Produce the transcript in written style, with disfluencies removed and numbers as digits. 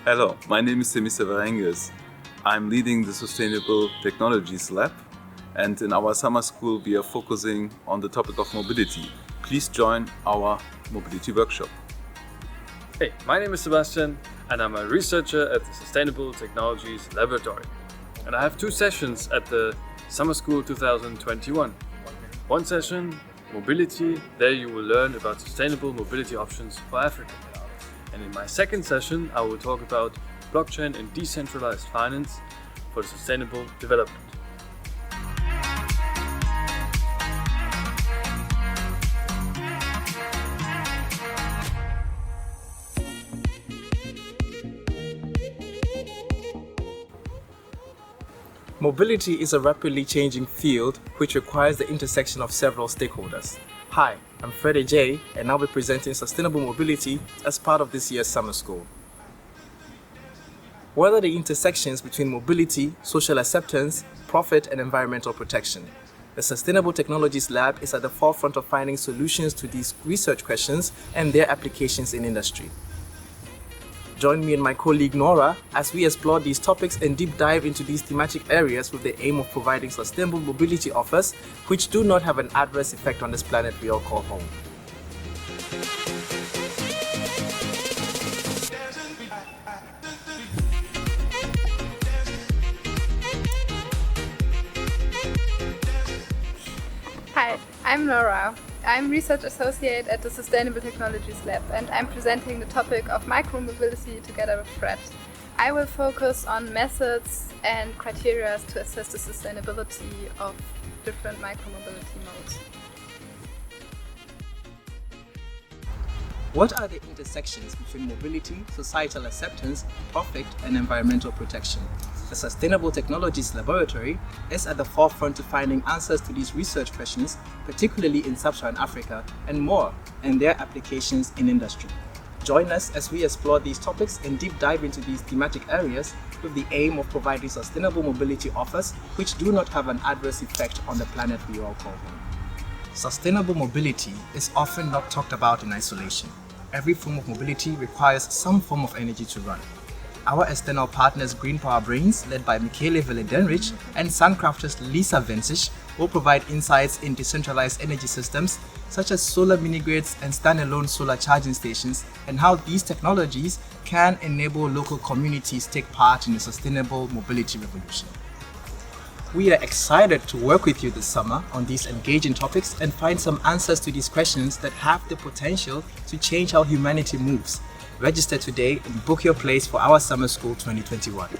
Hello, my name is Severengiz. I'm leading the Sustainable Technologies Lab, and in our summer school we are focusing on the topic of mobility. Please join our mobility workshop. Hey, my name is Sebastian and I'm a researcher at the Sustainable Technologies Laboratory. And I have two sessions at the Summer School 2021. One session, mobility, there you will learn about sustainable mobility options for Africa. And in my second session, I will talk about blockchain and decentralized finance for sustainable development. Mobility is a rapidly changing field which requires the intersection of several stakeholders. Hi, I'm Frederick Adjei and I'll be presenting sustainable mobility as part of this year's summer school. What are the intersections between mobility, social acceptance, profit, and environmental protection? The Sustainable Technologies Lab is at the forefront of finding solutions to these research questions and their applications in industry. Join me and my colleague Nora as we explore these topics and deep dive into these thematic areas with the aim of providing sustainable mobility offers which do not have an adverse effect on this planet we all call home. Hi, I'm Nora. I'm Research Associate at the Sustainable Technologies Lab and I'm presenting the topic of micromobility together with Fred. I will focus on methods and criteria to assess the sustainability of different micromobility modes. What are the intersections between mobility, societal acceptance, profit, and environmental protection? The Sustainable Technologies Laboratory is at the forefront to finding answers to these research questions, particularly in sub-Saharan Africa, and more, and their applications in industry. Join us as we explore these topics and deep dive into these thematic areas with the aim of providing sustainable mobility offers which do not have an adverse effect on the planet we all call home. Sustainable mobility is often not talked about in isolation. Every form of mobility requires some form of energy to run. Our external partners Green Power Brains, led by Michele Vellendenrich, and Suncrafters Lisa Vincich, will provide insights in decentralized energy systems such as solar mini-grids and standalone solar charging stations, and how these technologies can enable local communities take part in the sustainable mobility revolution. We are excited to work with you this summer on these engaging topics and find some answers to these questions that have the potential to change how humanity moves. Register today and book your place for our Summer School 2021.